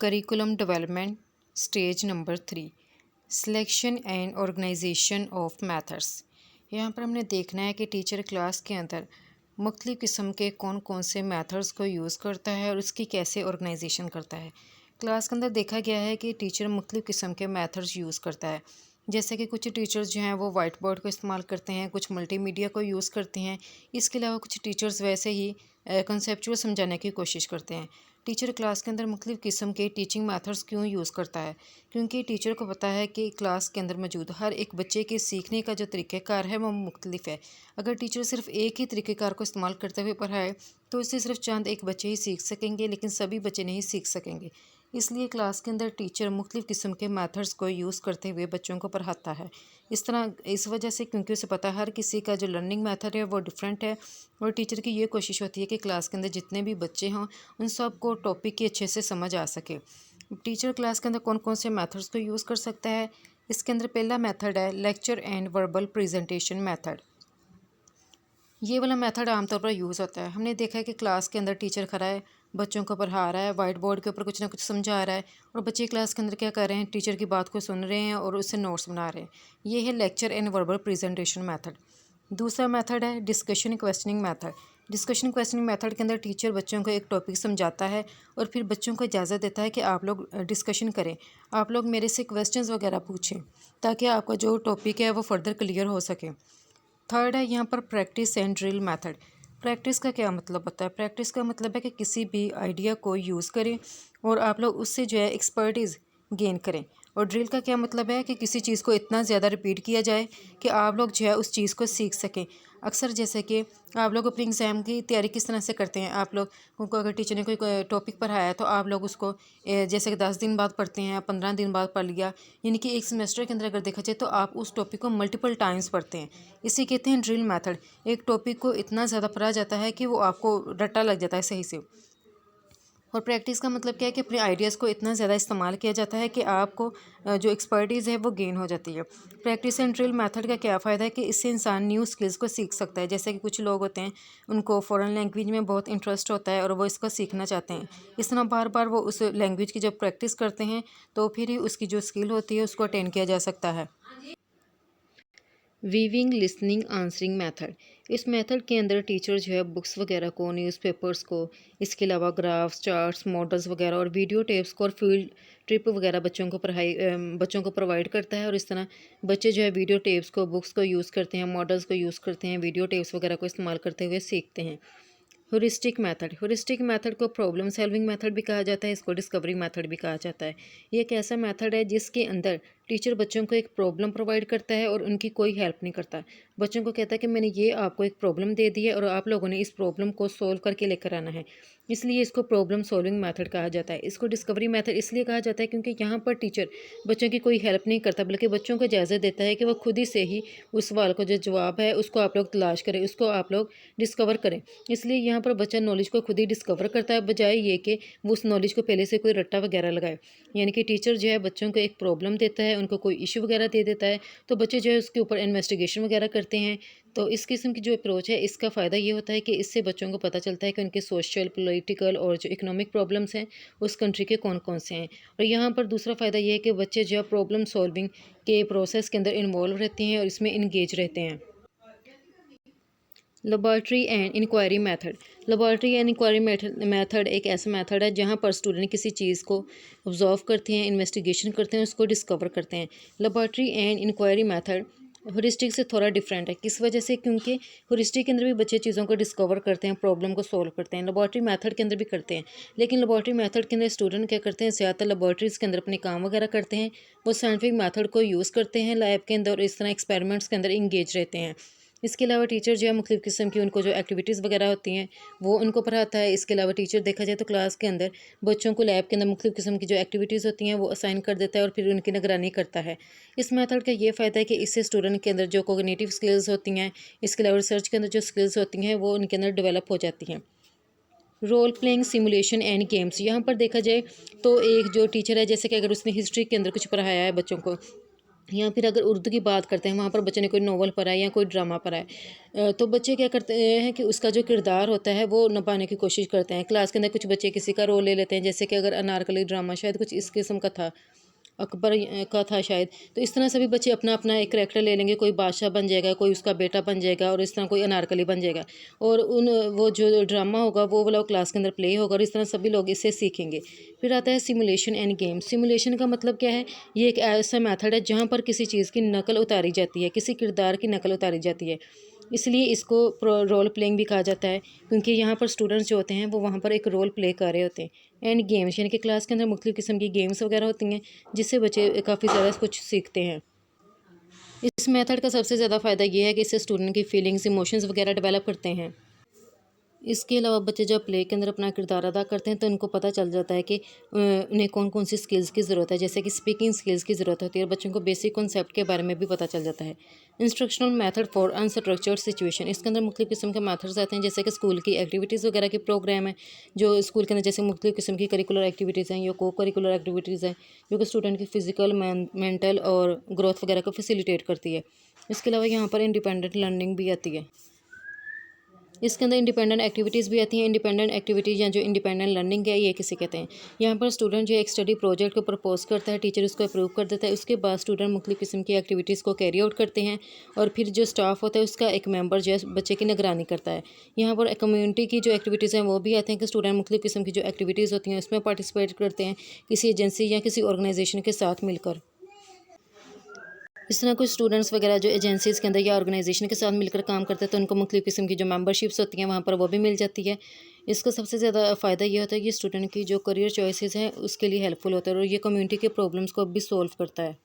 Curriculum development stage number 3 selection and organisation of methods. यहाँ पर हमने देखना है कि टीचर क्लास के अंदर मुख्तलिफ़ किस्म के कौन कौन से मैथड्स को यूज़ करता है और उसकी कैसे ऑर्गेनाइजेशन करता है। क्लास के अंदर देखा गया है कि टीचर मुख्तलिफ़ किस्म के मैथड्स यूज़ करता है। जैसे कि कुछ टीचर्स जो हैं वो वाइट बोर्ड को इस्तेमाल करते हैं, कुछ मल्टीमीडिया को यूज़ करते हैं। इसके अलावा कुछ टीचर्स वैसे ही कंसेप्चुअल समझाने की कोशिश करते हैं। टीचर क्लास के अंदर मुख्तलिफ़ किस्म के टीचिंग मेथड्स क्यों यूज़ करता है? क्योंकि टीचर को पता है कि क्लास के अंदर मौजूद हर एक बच्चे के सीखने का जो तरीक़ाकार है वो मुख्तलिफ है। अगर टीचर सिर्फ एक ही तरीक़ेकार को इस्तेमाल करते हुए पढ़ाए तो इससे सिर्फ चंद एक बच्चे ही सीख सकेंगे, लेकिन सभी बच्चे नहीं सीख सकेंगे। इसलिए क्लास के अंदर टीचर मुख्तलिफ़ किस्म के मेथड्स को यूज़ करते हुए बच्चों को पढ़ाता है। इस वजह से, क्योंकि उसे पता है हर किसी का जो लर्निंग मेथड है वो डिफरेंट है, और टीचर की ये कोशिश होती है कि क्लास के अंदर जितने भी बच्चे हों उन सब को टॉपिक की अच्छे से समझ आ सके। टीचर क्लास के अंदर कौन कौन से मेथड्स को यूज़ कर सकता है? इसके अंदर पहला मेथड है lecture and verbal presentation method. ये वाला मेथड आमतौर पर यूज़ होता है। हमने देखा है कि क्लास के अंदर टीचर खड़ा है, बच्चों को पढ़ा रहा है, वाइट बोर्ड के ऊपर कुछ ना कुछ समझा रहा है, और बच्चे क्लास के अंदर क्या कर रहे हैं, टीचर की बात को सुन रहे हैं और उससे नोट्स बना रहे हैं। ये है lecture and verbal presentation method. दूसरा मेथड है discussion questioning method. Discussion questioning method के अंदर टीचर बच्चों को एक टॉपिक समझाता है और फिर बच्चों को इजाज़त देता है कि आप लोग डिस्कशन करें, आप लोग मेरे से क्वेश्चंस वगैरह पूछें, ताकि आपका जो टॉपिक है वो फर्दर क्लियर हो सके। थर्ड है यहाँ पर practice and drill method. Practice का क्या मतलब होता है? प्रैक्टिस का मतलब है कि किसी भी आइडिया को यूज़ करें और आप लोग उससे जो है एक्सपर्टीज़ गेन करें। और ड्रिल का क्या मतलब है कि किसी चीज़ को इतना ज़्यादा रिपीट किया जाए कि आप लोग जो है उस चीज़ को सीख सकें। अक्सर जैसे कि आप लोग अपनी एग्ज़ाम की तैयारी किस तरह से करते हैं, आप लोग को अगर टीचर ने कोई टॉपिक पढ़ाया है तो आप लोग उसको जैसे कि 10 दिन बाद पढ़ते हैं, 15 दिन बाद पढ़ लिया, यानी कि एक सेमेस्टर के अंदर अगर देखा जाए तो आप उस टॉपिक को मल्टीपल टाइम्स पढ़ते हैं। इसे कहते हैं ड्रिल मेथड। एक टॉपिक को इतना ज़्यादा पढ़ा जाता है कि वो आपको रट्टा लग जाता है सही से। और प्रैक्टिस का मतलब क्या है कि अपने आइडियाज़ को इतना ज़्यादा इस्तेमाल किया जाता है कि आपको जो एक्सपर्टीज़ है वो गेन हो जाती है। प्रैक्टिस एंड ड्रिल मेथड का क्या फ़ायदा है कि इससे इंसान न्यू स्किल्स को सीख सकता है। जैसे कि कुछ लोग होते हैं, उनको फ़ॉरेन लैंग्वेज में बहुत इंटरेस्ट होता है और वो इसको सीखना चाहते हैं। इस तरह बार बार वो उस लैंग्वेज की जब प्रैक्टिस करते हैं तो फिर ही उसकी जो स्किल होती है उसको अटेन किया जा सकता है। Weaving listening answering method. इस मेथड के अंदर टीचर जो है बुक्स वगैरह को, न्यूज़पेपर्स को, इसके अलावा ग्राफ्स, चार्ट्स, मॉडल्स वगैरह और वीडियो टेप्स को और फील्ड ट्रिप वगैरह बच्चों को प्रोवाइड करता है। और इस तरह बच्चे जो है वीडियो टेप्स को, बुक्स को यूज़ करते हैं, मॉडल्स को यूज़ करते हैं, वीडियो टेप्स वगैरह को इस्तेमाल करते हुए सीखते हैं। Heuristic method. ह्यूरिस्टिक मेथड को प्रॉब्लम सॉल्विंग मेथड भी कहा जाता है, इसको डिस्कवरी मेथड भी कहा जाता है। ये एक ऐसा मेथड है जिसके अंदर टीचर बच्चों को एक प्रॉब्लम प्रोवाइड करता है और उनकी कोई हेल्प नहीं करता। बच्चों को कहता है कि मैंने ये आपको एक प्रॉब्लम दे दी है और आप लोगों ने इस प्रॉब्लम को सॉल्व करके लेकर आना है, इसलिए इसको प्रॉब्लम सॉल्विंग मेथड कहा जाता है। इसको डिस्कवरी मेथड इसलिए कहा जाता है क्योंकि यहाँ पर टीचर बच्चों की कोई हेल्प नहीं करता, बल्कि बच्चों को इजाज़त देता है कि वो खुद ही से ही उस सवाल को जो जवाब है उसको आप लोग तलाश करें, उसको आप लोग डिस्कवर करें। इसलिए यहाँ पर बच्चा नॉलेज को खुद ही डिस्कवर करता है, बजाय ये कि वो उस नॉलेज को पहले से कोई रट्टा वगैरह लगाए। यानी कि टीचर जो है बच्चों को एक प्रॉब्लम देता है, उनको कोई इशू वगैरह दे देता है, तो बच्चे जो है उसके ऊपर इन्वेस्टिगेशन वगैरह करते हैं। तो इस किस्म की जो अप्रोच है, इसका फ़ायदा ये होता है कि इससे बच्चों को पता चलता है कि उनके सोशल, पॉलिटिकल और जो इकोनॉमिक प्रॉब्लम्स हैं उस कंट्री के कौन कौन से हैं। और यहाँ पर दूसरा फ़ायदा ये है कि बच्चे जो है प्रॉब्लम सॉल्विंग के प्रोसेस के अंदर इन्वॉल्व रहते हैं और इसमें इंगेज रहते हैं। Laboratory and inquiry method. Laboratory and inquiry method एक ऐसा मेथड है जहाँ पर स्टूडेंट किसी चीज़ को ऑब्जर्व करते हैं, इन्वेस्टिगेशन करते हैं, उसको डिस्कवर करते हैं। Laboratory and inquiry method heuristic से थोड़ा डिफरेंट है। किस वजह से? क्योंकि ह्यूरिस्टिक के अंदर भी बच्चे चीज़ों को डिस्कवर करते हैं, प्रॉब्लम को सॉल्व करते हैं, लेबॉर्ट्री मेथड के अंदर भी करते हैं। लेकिन लेबॉर्ट्री मेथड के अंदर स्टूडेंट क्या करते हैं, ज़्यादातर लेबॉर्ट्रीज़ के अंदर अपने काम वगैरह करते हैं, वो साइंटिफिक मेथड को यूज़ करते हैं लैब के अंदर और इस तरह एक्सपेरिमेंट्स के अंदर इंगेज रहते हैं। इसके अलावा टीचर जो है मुख्तलिफ़ किस्म की उनको जो एक्टिविटीज़ वगैरह होती हैं वो उनको पढ़ाता है। इसके अलावा टीचर देखा जाए तो क्लास के अंदर बच्चों को लैब के अंदर मुख्तलिफ़ किस्म की जो एक्टिविटीज़ होती हैं वो असाइन कर देता है और फिर उनकी निगरानी करता है। इस मेथड का ये फ़ायदा है कि इससे स्टूडेंट के अंदर जो कोग्निटिव स्किल्स होती हैं, इसके अलावा रिसर्च के अंदर जो स्किल्स होती हैं वो उनके अंदर डेवलप हो जाती हैं। Role playing simulation and games. यहाँ पर देखा जाए तो एक जो टीचर है, जैसे कि अगर उसने हिस्ट्री के अंदर कुछ पढ़ाया है बच्चों को, या फिर अगर उर्दू की बात करते हैं, वहाँ पर बच्चे ने कोई नॉवल पढ़ा है या कोई ड्रामा पढ़ा है, तो बच्चे क्या करते हैं कि उसका जो किरदार होता है वो निभाने की कोशिश करते हैं। क्लास के अंदर कुछ बच्चे किसी का रोल ले लेते हैं, जैसे कि अगर अनारकली ड्रामा शायद कुछ इस किस्म का था, अकबर का था शायद। तो इस तरह सभी बच्चे अपना अपना एक करैक्टर ले लेंगे, कोई बादशाह बन जाएगा, कोई उसका बेटा बन जाएगा, और इस तरह कोई अनारकली बन जाएगा। और वो जो ड्रामा होगा वो वाला क्लास के अंदर प्ले होगा, और इस तरह सभी लोग इससे सीखेंगे। फिर आता है सिमुलेशन एंड गेम। सिमुलेशन का मतलब क्या है? ये एक ऐसा मेथड है जहाँ पर किसी चीज़ की नकल उतारी जाती है, किसी किरदार की नकल उतारी जाती है। इसलिए इसको रोल प्लेइंग भी कहा जाता है, क्योंकि यहाँ पर स्टूडेंट्स जो होते हैं वो वहाँ पर एक रोल प्ले कर रहे होते हैं। एंड गेम्स, यानी कि क्लास के अंदर मुख्तलिफ़ किस्म की गेम्स वगैरह होती हैं, जिससे बच्चे काफ़ी ज़्यादा कुछ सीखते हैं। इस मेथड का सबसे ज़्यादा फ़ायदा ये है कि इससे स्टूडेंट की फीलिंग्स, इमोशंस वगैरह डेवलप करते हैं। इसके अलावा बच्चे जब प्ले के अंदर अपना किरदार अदा करते हैं तो उनको पता चल जाता है कि उन्हें कौन कौन सी स्किल्स की ज़रूरत है, जैसे कि स्पीकिंग स्किल्स की ज़रूरत होती है, और बच्चों को बेसिक कॉन्सेप्ट के बारे में भी पता चल जाता है। Instructional method for unstructured situation, इसके अंदर मुख्तलिफ़ किस्म के मेथड्स आते हैं, जैसे कि स्कूल की एक्टिविटीज़ वगैरह के प्रोग्राम है, जो स्कूल के अंदर जैसे मुख्तलिफ़ किस्म की करिकुलर एक्टिविटीज़ हैं या को करिकुलर एक्टिविटीज़ हैं, जो कि स्टूडेंट की फ़िज़िकल, मेंटल और ग्रोथ वगैरह को फैसिलिटेट करती है। इसके अलावा यहाँ पर इंडिपेंडेंट लर्निंग भी आती है। इसके अंदर इंडिपेंडेंट एक्टिविटीज़ भी आती हैं। इंडिपेंडेंट एक्टिविटीज़ या जो इंडिपेंडेंट लर्निंग है, ये किसे कहते हैं? यहाँ पर स्टूडेंट जो एक स्टडी प्रोजेक्ट को प्रपोज करता है, टीचर उसको अप्रूव कर देता है, उसके बाद स्टूडेंट मुख्तलिफ़ किस्म की एक्टिविटीज़ को कैरी आउट करते हैं, और फिर जो स्टाफ होता है उसका एक मेंबर जो है बच्चे की निगरानी करता है। यहाँ पर कम्युनिटी की जो एक्टिविटीज़ हैं वो भी आते हैं कि स्टूडेंट मुख्तलिफ़ किस्म की जो एक्टिविटीज़ होती हैं उसमें पार्टिसिपेट करते हैं, किसी एजेंसी या किसी ऑर्गेनाइजेशन के साथ मिलकर। इस तरह कुछ स्टूडेंट्स वगैरह जो एजेंसीज़ के अंदर या ऑर्गेनाइजेशन के साथ मिलकर काम करते हैं, तो उनको मुख्तलिफ़ किस्म की जो मेंबरशिप्स होती हैं वहाँ पर वो भी मिल जाती है। इसका सबसे ज़्यादा फ़ायदा ये होता है कि स्टूडेंट की जो करियर चॉइसेस हैं उसके लिए हेल्पफुल होता है, और ये कम्युनिटी के प्रॉब्लम्स को भी सॉल्व करता है।